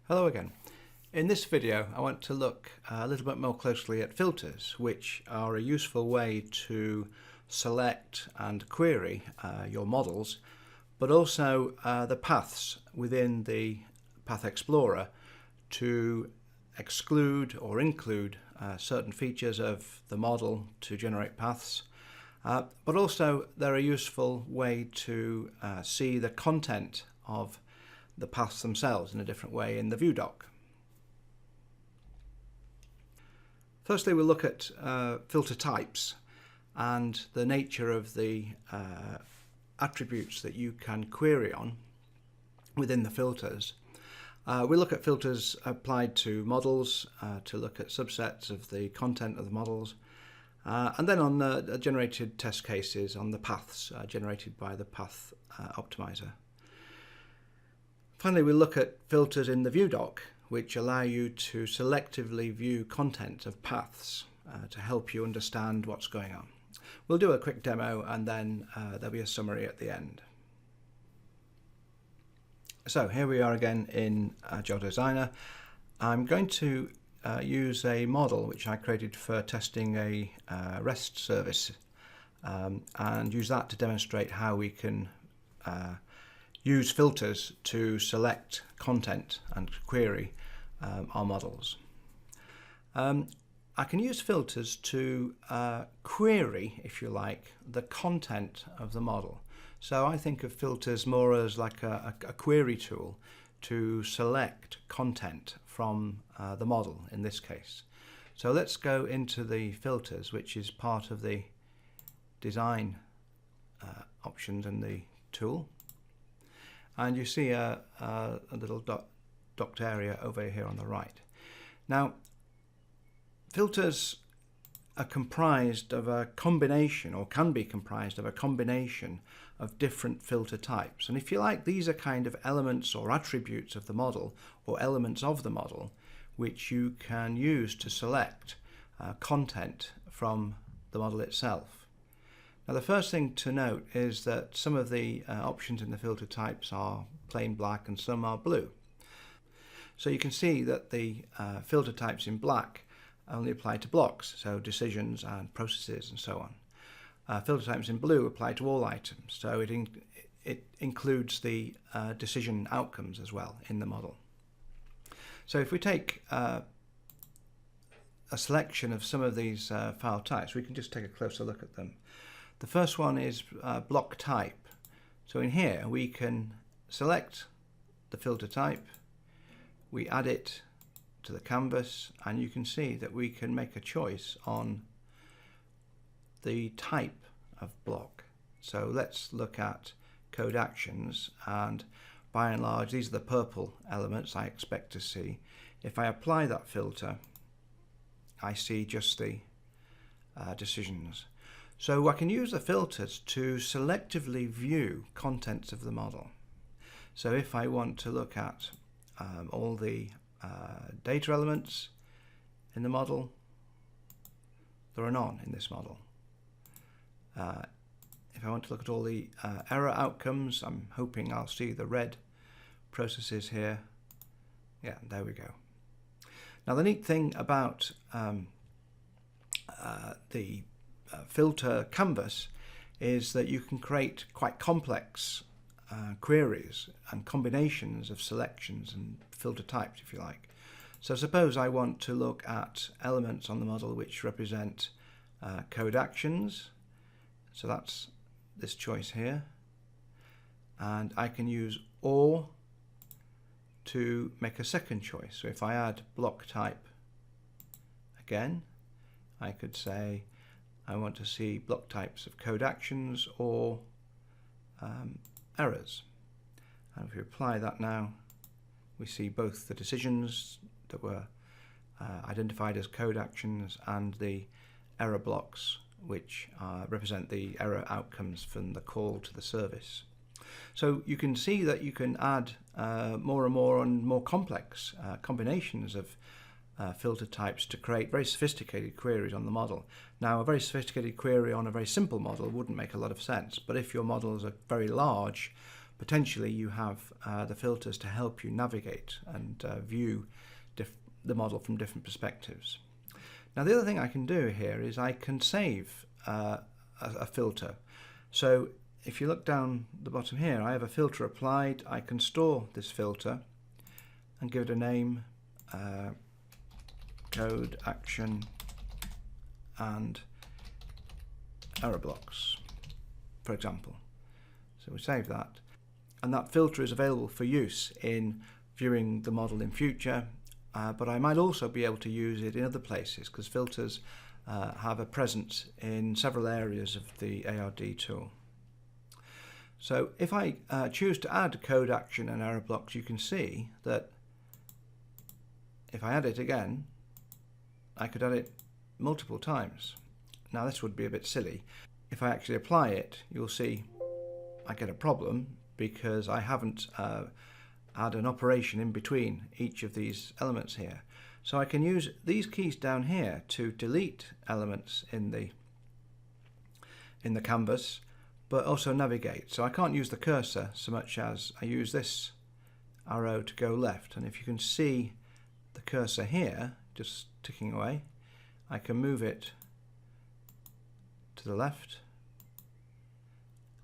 Hello again. In this video I want to look a little bit more closely at filters, which are a useful way to select and query your models, but also the paths within the Path Explorer to exclude or include certain features of the model to generate paths. But also they're a useful way to see the content of the paths themselves in a different way in the view doc. Firstly, we'll look at filter types and the nature of the attributes that you can query on within the filters. We'll look at filters applied to models to look at subsets of the content of the models, and then on generated test cases on the paths generated by the Path Optimizer. Finally, we'll look at filters in the view doc, which allow you to selectively view content of paths to help you understand what's going on. We'll do a quick demo and then there'll be a summary at the end. So here we are again in Agile Designer. I'm going to use a model which I created for testing a REST service and use that to demonstrate how we can use filters to select content and query our models. I can use filters to query, if you like, the content of the model. So I think of filters more as like a query tool to select content from the model in this case. So let's go into the filters, which is part of the design options in the tool. And you see a little docked area over here on the right. Now, filters are comprised of a combination, or can be comprised of a combination of different filter types. And if you like, these are kind of elements or attributes of the model, or elements of the model, which you can use to select content from the model itself. Now, the first thing to note is that some of the options in the filter types are plain black and some are blue. So you can see that the filter types in black only apply to blocks, so decisions and processes and so on. Filter types in blue apply to all items, so it includes the decision outcomes as well in the model. So if we take a selection of some of these file types, we can just take a closer look at them. The first one is block type. So in here we can select the filter type, we add it to the canvas, and you can see that we can make a choice on the type of block. So let's look at code actions, and by and large these are the purple elements I expect to see. If I apply that filter, I see just the decisions. So I can use the filters to selectively view contents of the model. So if I want to look at all the data elements in the model, there are none in this model. If I want to look at all the error outcomes, I'm hoping I'll see the red processes here. Yeah, there we go. Now the neat thing about the filter canvas is that you can create quite complex queries and combinations of selections and filter types, if you like. So suppose I want to look at elements on the model which represent code actions, so that's this choice here, and I can use OR to make a second choice. So if I add block type again, I could say I want to see block types of code actions or errors. And if we apply that now, we see both the decisions that were identified as code actions and the error blocks, which represent the error outcomes from the call to the service. So you can see that you can add more and more complex combinations of filter types to create very sophisticated queries on the model. Now, a very sophisticated query on a very simple model wouldn't make a lot of sense, but if your models are very large, potentially you have the filters to help you navigate and view the model from different perspectives. Now the other thing I can do here is I can save a filter. So if you look down the bottom here, I have a filter applied. I can store this filter and give it a name, code, action and error blocks, for example. So we save that, and that filter is available for use in viewing the model in future, but I might also be able to use it in other places because filters have a presence in several areas of the ARD tool. So if I choose to add code, action and error blocks, you can see that if I add it again, I could add it multiple times. Now this would be a bit silly. If I actually apply it, you'll see I get a problem because I haven't had an operation in between each of these elements here. So I can use these keys down here to delete elements in the canvas, but also navigate. So I can't use the cursor so much as I use this arrow to go left, and if you can see the cursor here just ticking away, I can move it to the left,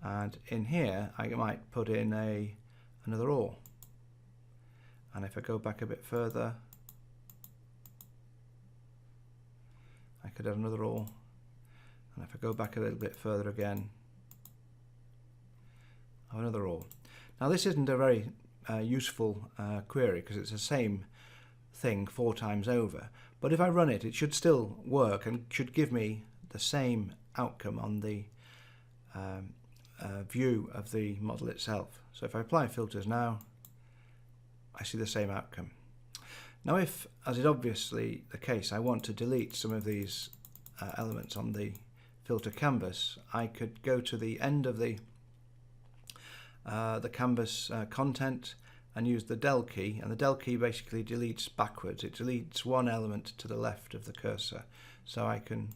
and in here I might put in another OR, and if I go back a bit further I could add another OR, and if I go back a little bit further again I have another OR. Now this isn't a very useful query because it's the same thing 4 times over, but if I run it, it should still work and should give me the same outcome on the view of the model itself. So if I apply filters now, I see the same outcome. Now if, as is obviously the case, I want to delete some of these elements on the filter canvas, I could go to the end of the canvas content and use the del key, and the del key basically deletes backwards. It deletes one element to the left of the cursor, so I can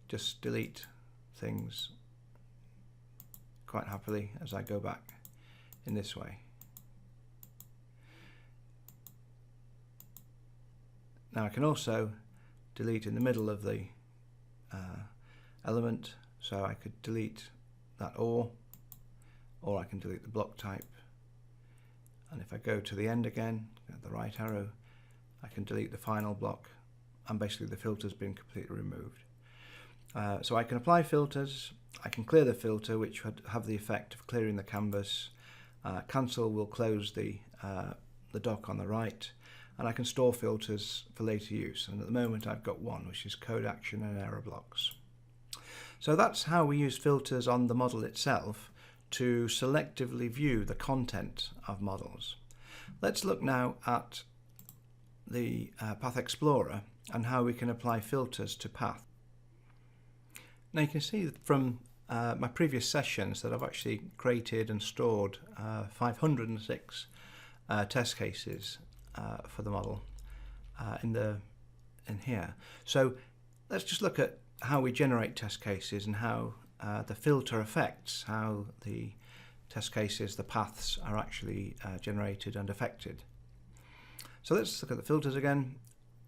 just delete things quite happily as I go back in this way. Now I can also delete in the middle of the element, so I could delete that or I can delete the block type, and if I go to the end again, the right arrow, I can delete the final block, and basically the filter's been completely removed. So I can apply filters, I can clear the filter, which would have the effect of clearing the canvas. Cancel will close the dock on the right, and I can store filters for later use, and at the moment I've got one, which is code, action and error blocks. So that's how we use filters on the model itself to selectively view the content of models. Let's look now at the Path Explorer and how we can apply filters to path. Now you can see from my previous sessions that I've actually created and stored 506 test cases for the model in here. So let's just look at how we generate test cases and how the filter affects how the test cases, the paths, are actually generated and affected. So let's look at the filters again.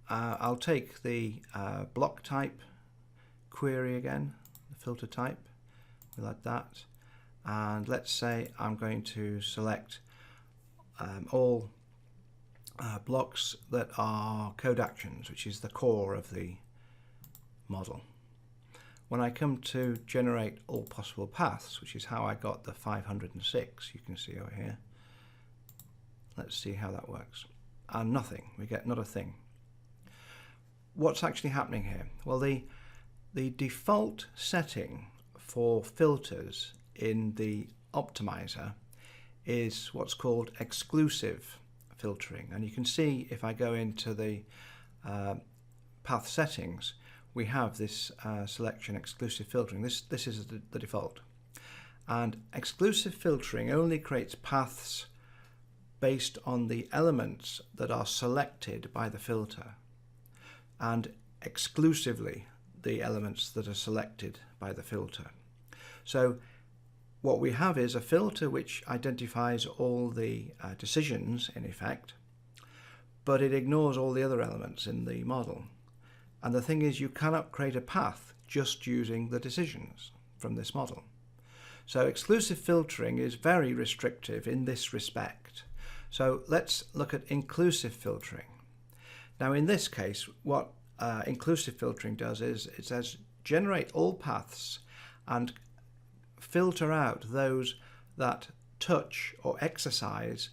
I'll take the block type query again, the filter type, we'll add that, and let's say I'm going to select all blocks that are code actions, which is the core of the model. When I come to generate all possible paths, which is how I got the 506, you can see over here, let's see how that works. And nothing, we get not a thing. What's actually happening here? Well, the default setting for filters in the optimizer is what's called exclusive filtering, and you can see if I go into the path settings, we have this selection exclusive filtering. This is the default, and exclusive filtering only creates paths based on the elements that are selected by the filter, and exclusively the elements that are selected by the filter. So what we have is a filter which identifies all the decisions in effect, but it ignores all the other elements in the model. And the thing is, you cannot create a path just using the decisions from this model. So exclusive filtering is very restrictive in this respect. So let's look at inclusive filtering. Now in this case, what inclusive filtering does is it says generate all paths and filter out those that touch or exercise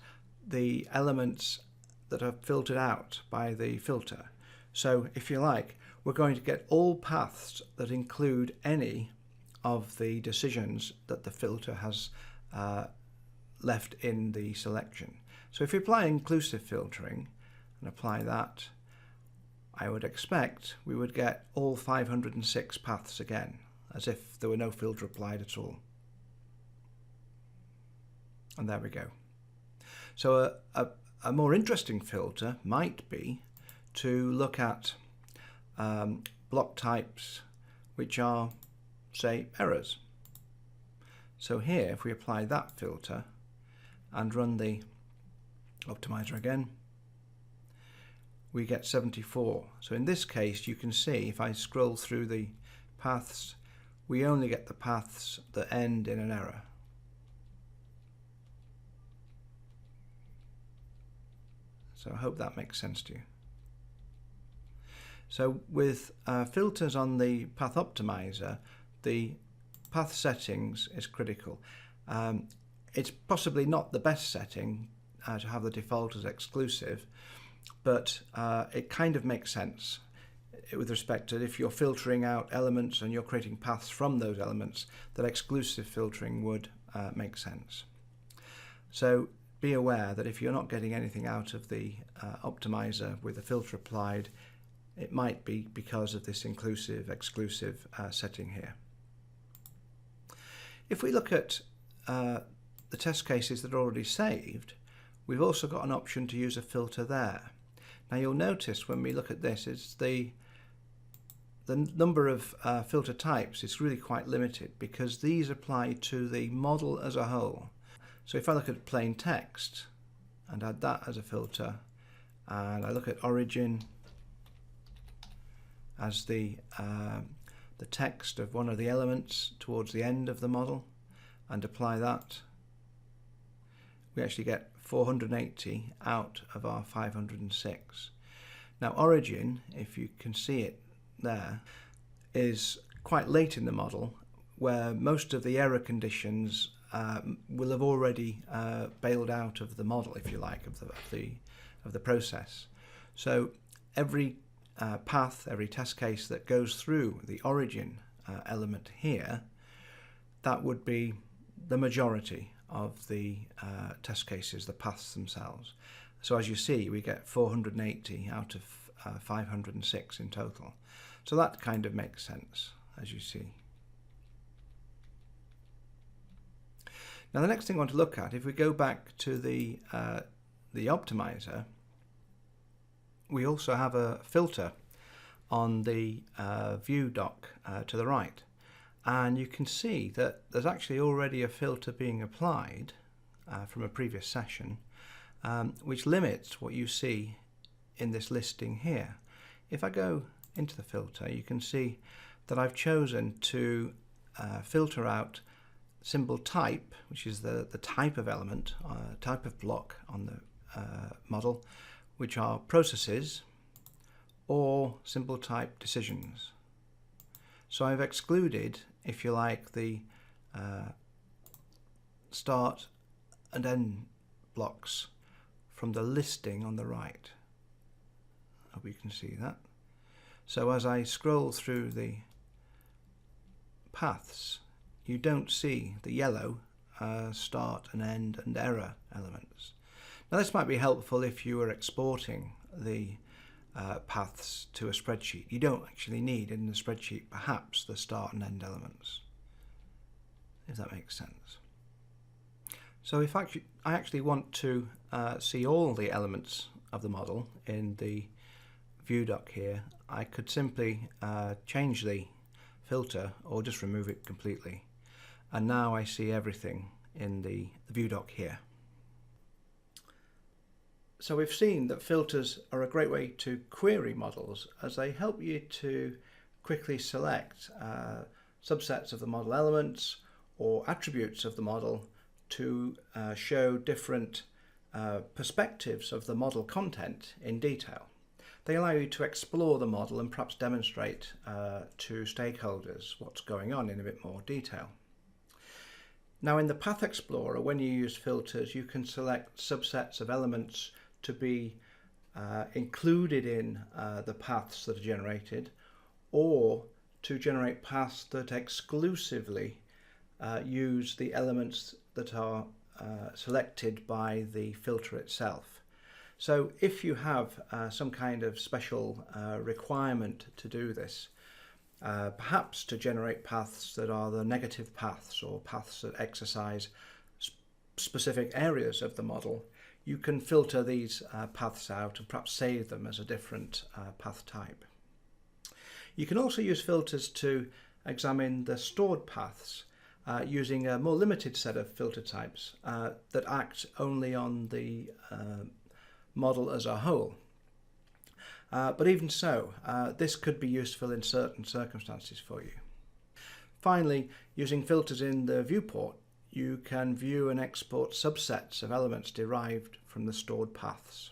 the elements that are filtered out by the filter. So if you like, we're going to get all paths that include any of the decisions that the filter has left in the selection. So if we apply inclusive filtering and apply that, I would expect we would get all 506 paths again, as if there were no filter applied at all. And there we go. So a more interesting filter might be to look at block types which are, say, errors. So here, if we apply that filter and run the optimizer again, we get 74. So in this case, you can see if I scroll through the paths, we only get the paths that end in an error. So I hope that makes sense to you. So with filters on the path optimizer, the path settings is critical. It's possibly not the best setting to have the default as exclusive, but it kind of makes sense with respect to if you're filtering out elements and you're creating paths from those elements, that exclusive filtering would make sense. So be aware that if you're not getting anything out of the optimizer with the filter applied, it might be because of this inclusive exclusive setting here. If we look at the test cases that are already saved, we've also got an option to use a filter there. Now you'll notice when we look at this, it's the number of filter types is really quite limited because these apply to the model as a whole. So if I look at plain text and add that as a filter, and I look at origin as the text of one of the elements towards the end of the model and apply that, we actually get 480 out of our 506. Now origin, if you can see it there, is quite late in the model where most of the error conditions will have already bailed out of the model, if you like, of the process. So every path, every test case that goes through the origin element here, that would be the majority of the test cases, the paths themselves. So as you see, we get 480 out of 506 in total. So that kind of makes sense, as you see. Now the next thing I want to look at, if we go back to the optimizer, we also have a filter on the view dock to the right. And you can see that there's actually already a filter being applied from a previous session, which limits what you see in this listing here. If I go into the filter, you can see that I've chosen to filter out symbol type, which is the type of element, type of block on the model, which are processes or symbol type decisions. So I've excluded, if you like, the start and end blocks from the listing on the right. I hope you can see that. So as I scroll through the paths, you don't see the yellow start and end and error elements. Now this might be helpful if you were exporting the paths to a spreadsheet. You don't actually need in the spreadsheet perhaps the start and end elements, if that makes sense. So if I actually want to see all the elements of the model in the view dock here, I could simply change the filter or just remove it completely. and now I see everything in the view dock here. So we've seen that filters are a great way to query models, as they help you to quickly select subsets of the model elements or attributes of the model to show different perspectives of the model content in detail. They allow you to explore the model and perhaps demonstrate to stakeholders what's going on in a bit more detail. Now, in the Path Explorer, when you use filters, you can select subsets of elements to be included in the paths that are generated, or to generate paths that exclusively use the elements that are selected by the filter itself. So if you have some kind of special requirement to do this, perhaps to generate paths that are the negative paths or paths that exercise specific areas of the model, you can filter these paths out and perhaps save them as a different path type. You can also use filters to examine the stored paths using a more limited set of filter types that act only on the model as a whole. But even so, this could be useful in certain circumstances for you. Finally, using filters in the viewport, you can view and export subsets of elements derived from the stored paths.